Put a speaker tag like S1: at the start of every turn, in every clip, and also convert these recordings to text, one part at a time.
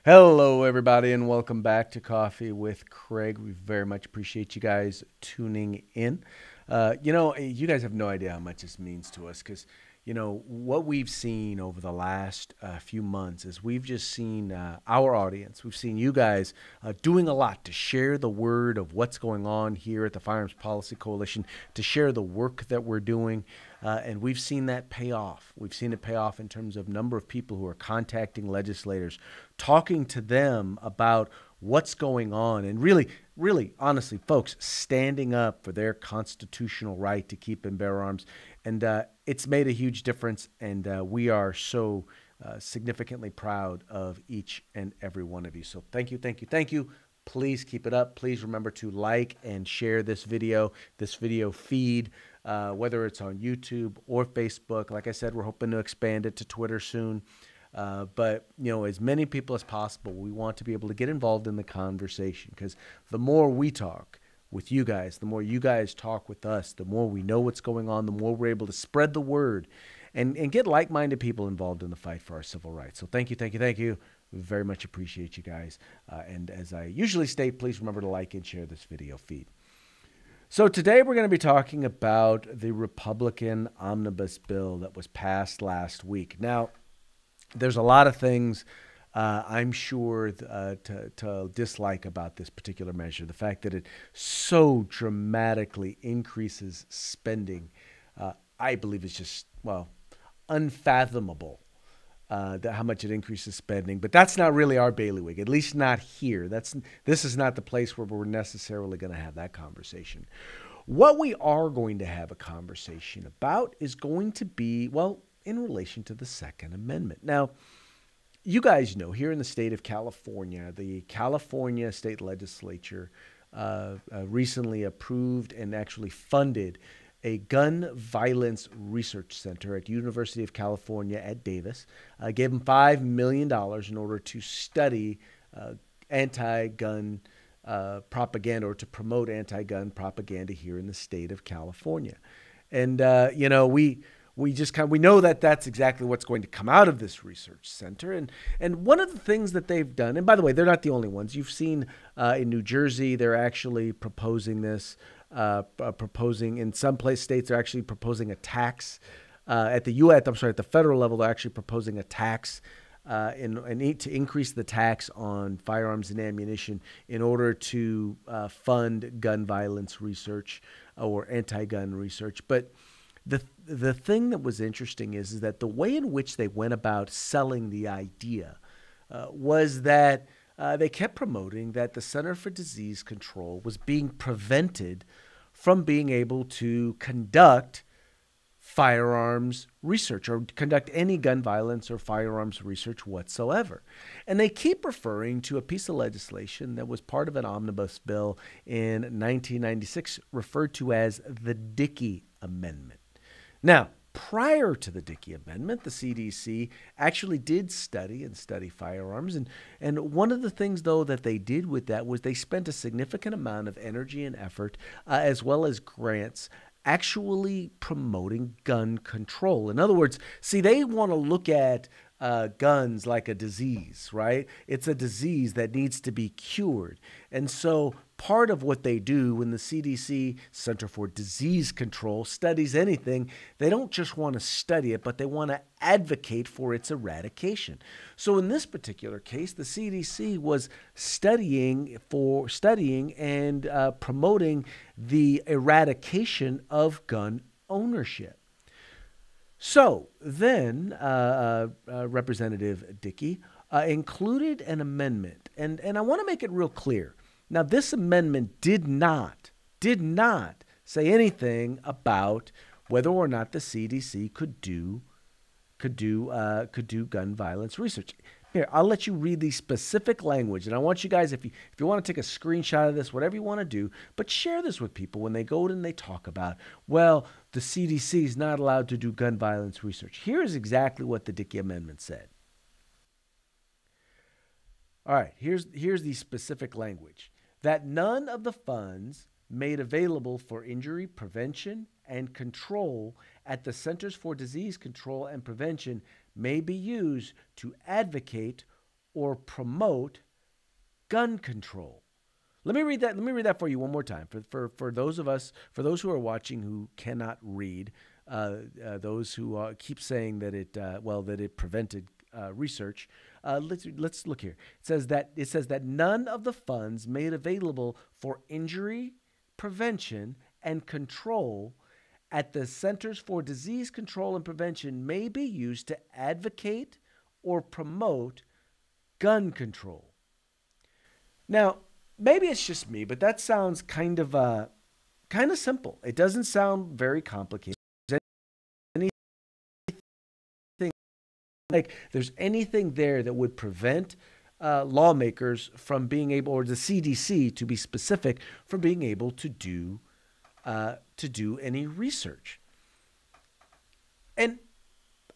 S1: Hello, everybody, and welcome back to Coffee with Craig. We very much appreciate you guys tuning in. You guys have no idea how much this means to us because, what we've seen over the last few months is we've just seen our audience. We've seen you guys doing a lot to share the word of what's going on here at the Firearms Policy Coalition, to share the work that we're doing. And we've seen that pay off. We've seen it pay off in terms of number of people who are contacting legislators, talking to them about what's going on, and really, honestly, folks, standing up for their constitutional right to keep and bear arms. And it's made a huge difference, and we are so significantly proud of each and every one of you. So thank you, thank you, thank you. Please keep it up. Please remember to like and share this video feed, whether it's on YouTube or Facebook. Like I said, we're hoping to expand it to Twitter soon. But, as many people as possible, we want to be able to get involved in the conversation, because the more we talk with you guys, the more you guys talk with us, the more we know what's going on, the more we're able to spread the word and get like-minded people involved in the fight for our civil rights. So thank you, thank you, thank you. We very much appreciate you guys. And as I usually state, please remember to like and share this video feed. So today we're going to be talking about the Republican Omnibus bill that was passed last week. Now, there's a lot of things I'm sure to dislike about this particular measure. The fact that it so dramatically increases spending, I believe is just, unfathomable. How much it increases spending, but that's not really our bailiwick, at least not here. This is not the place where we're necessarily going to have that conversation. What we are going to have a conversation about is going to be, in relation to the Second Amendment. Now, you guys know, here in the state of California, the California State Legislature recently approved and actually funded a gun violence research center at University of California at Davis. Gave them $5 million in order to study anti-gun propaganda, or to promote anti-gun propaganda here in the state of California. And, we know that that's exactly what's going to come out of this research center. And one of the things that they've done, and by the way, they're not the only ones. You've seen in New Jersey, they're actually proposing this. In some states, they're actually proposing a tax at the federal level. They're actually proposing a tax to increase the tax on firearms and ammunition in order to fund gun violence research or anti-gun research. But the thing that was interesting is that the way in which they went about selling the idea was that they kept promoting that the Center for Disease Control was being prevented from being able to conduct firearms research or conduct any gun violence or firearms research whatsoever. And they keep referring to a piece of legislation that was part of an omnibus bill in 1996 referred to as the Dickey Amendment. Now, prior to the Dickey Amendment, the CDC actually did study firearms. And one of the things, though, that they did with that was they spent a significant amount of energy and effort, as well as grants, actually promoting gun control. In other words, they want to look at guns like a disease, right? It's a disease that needs to be cured. And so part of what they do when the CDC, Center for Disease Control, studies anything, they don't just want to study it, but they want to advocate for its eradication. So in this particular case, the CDC was studying and promoting the eradication of gun ownership. So then Representative Dickey included an amendment, and I want to make it real clear. Now, this amendment did not say anything about whether or not the CDC could do gun violence research. Here, I'll let you read the specific language, and I want you guys, if you want to take a screenshot of this, whatever you want to do, but share this with people when they go and they talk about, the CDC is not allowed to do gun violence research. Here's exactly what the Dickey Amendment said. All right, here's the specific language. That none of the funds made available for injury prevention, and control at the Centers for Disease Control and Prevention may be used to advocate or promote gun control. Let me read that. Let me read that for you one more time. For those of us, for those who are watching who cannot read, those who keep saying that it prevented research. Let's look here. It says that none of the funds made available for injury prevention and control at the Centers for Disease Control and Prevention may be used to advocate or promote gun control. Now, maybe it's just me, but that sounds kind of simple. It doesn't sound very complicated. Like there's anything there that would prevent lawmakers from being able, or the CDC to be specific, from being able to do any research. And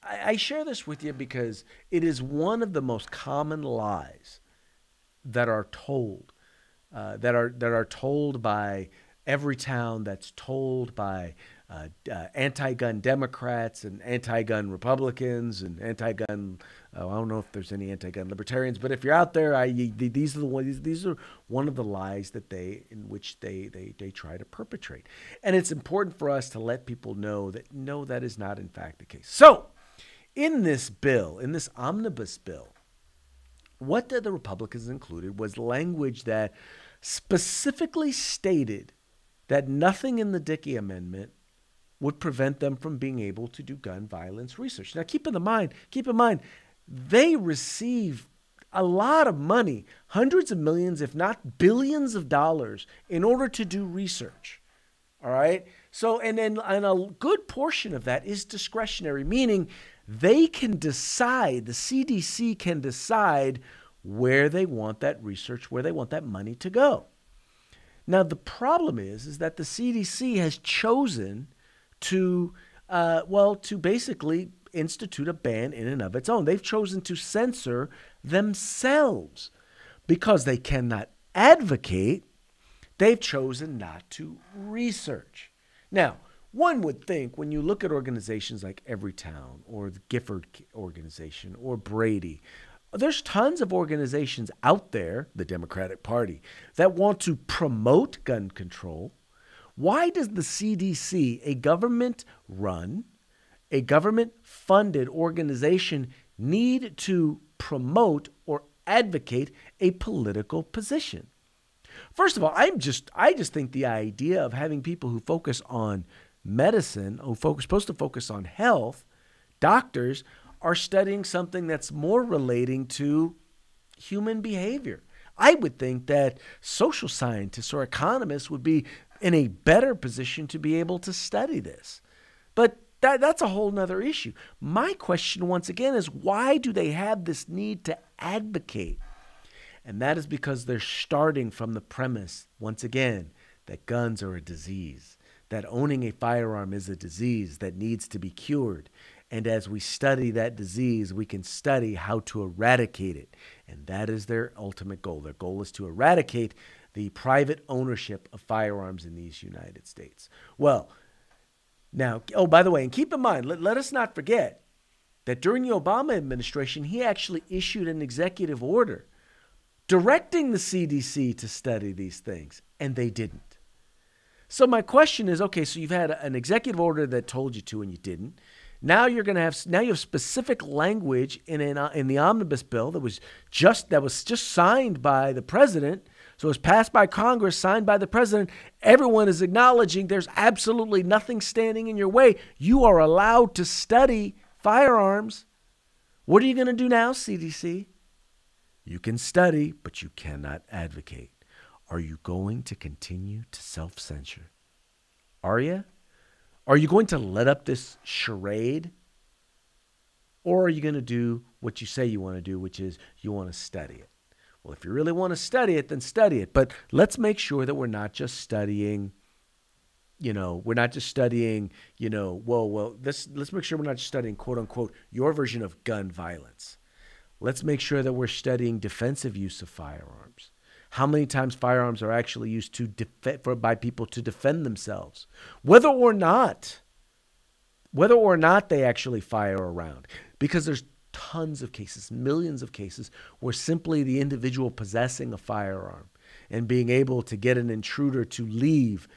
S1: I share this with you because it is one of the most common lies that are told, that are told by Everytown, that's told by anti-gun Democrats and anti-gun Republicans and anti-gun. I don't know if there's any anti-gun libertarians, but if you're out there, these are the ones. These are one of the lies that they try to perpetrate, and it's important for us to let people know that no, that is not in fact the case. So, in this bill, in this omnibus bill, what the Republicans included was language that specifically stated that nothing in the Dickey Amendment would prevent them from being able to do gun violence research. Now, keep in mind, they receive a lot of money, hundreds of millions, if not billions of dollars, in order to do research. All right? So, and a good portion of that is discretionary, meaning they can decide, the CDC can decide where they want that research, where they want that money to go. Now, the problem is that the CDC has chosen to basically institute a ban in and of its own. They've chosen to censor themselves because they cannot advocate. They've chosen not to research. Now, one would think when you look at organizations like Everytown or the Gifford organization or Brady, there's tons of organizations out there, the Democratic Party, that want to promote gun control. Why does the CDC, a government-run, a government-funded organization, need to promote or advocate a political position? First of all, I just think the idea of having people who focus on medicine, supposed to focus on health, doctors, are studying something that's more relating to human behavior. I would think that social scientists or economists would be in a better position to be able to study this. But that's a whole nother issue. My question, once again, is why do they have this need to advocate? And that is because they're starting from the premise, once again, that guns are a disease, that owning a firearm is a disease that needs to be cured. And as we study that disease, we can study how to eradicate it. And that is their ultimate goal. Their goal is to eradicate the private ownership of firearms in these United States. Well, now, by the way, and keep in mind, let us not forget that during the Obama administration, he actually issued an executive order directing the CDC to study these things, and they didn't. So my question is, okay, so you've had an executive order that told you to and you didn't. Now you have specific language in the omnibus bill that was just signed by the president. So it was passed by Congress, signed by the president. Everyone is acknowledging there's absolutely nothing standing in your way. You are allowed to study firearms. What are you going to do now, CDC? You can study, but you cannot advocate. Are you going to continue to self-censor? Are you? Are you going to let up this charade? Or are you going to do what you say you want to do, which is you want to study it? Well, if you really want to study it, then study it. But let's make sure that we're not just studying, let's make sure we're not just studying, quote unquote, your version of gun violence. Let's make sure that we're studying defensive use of firearms. how many times firearms are actually used by people to defend themselves, whether or not they actually fire a round. Because there's tons of cases, millions of cases, where simply the individual possessing a firearm and being able to get an intruder to leave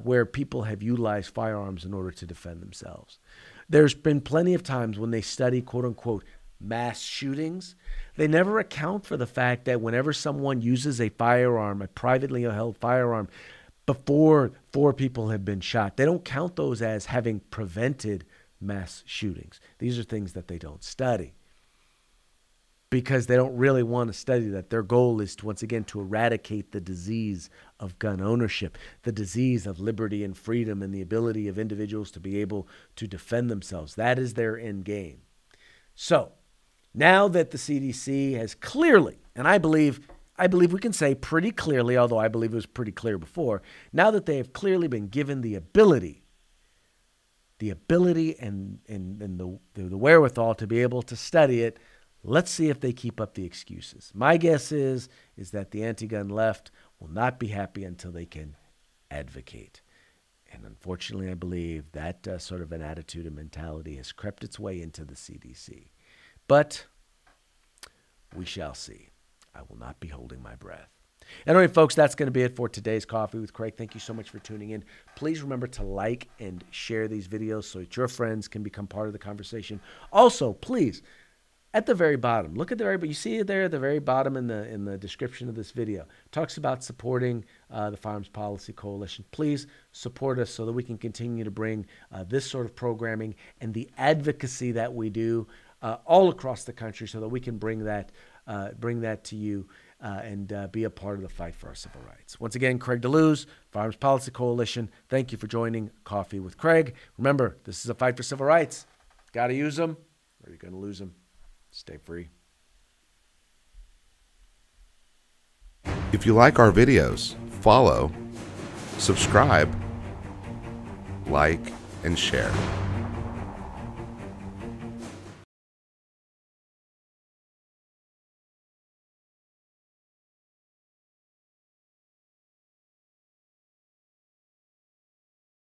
S1: where people have utilized firearms in order to defend themselves. There's been plenty of times when they study, quote unquote, mass shootings, they never account for the fact that whenever someone uses a firearm, a privately held firearm, before 4 people have been shot, they don't count those as having prevented mass shootings. These are things that they don't study because they don't really want to study that. Their goal is to, once again, to eradicate the disease of gun ownership, the disease of liberty and freedom and the ability of individuals to be able to defend themselves. That is their end game. So now that the CDC has clearly, and I believe we can say pretty clearly, although I believe it was pretty clear before, now that they have clearly been given the ability and the wherewithal to be able to study it, let's see if they keep up the excuses. My guess is that the anti-gun left will not be happy until they can advocate. And unfortunately, I believe that sort of an attitude and mentality has crept its way into the CDC. But we shall see. I will not be holding my breath. Anyway, folks, that's going to be it for today's Coffee with Craig. Thank you so much for tuning in. Please remember to like and share these videos so that your friends can become part of the conversation. Also, please, at the very bottom, look at the very, you see it there at the very bottom in the description of this video. It talks about supporting the Firearms Policy Coalition. Please support us so that we can continue to bring this sort of programming and the advocacy that we do all across the country so that we can bring that to you and be a part of the fight for our civil rights. Once again, Craig DeLuz, Firearms Policy Coalition. Thank you for joining Coffee with Craig. Remember, this is a fight for civil rights. Got to use them or you're going to lose them. Stay free.
S2: If you like our videos, follow, subscribe, like, and share.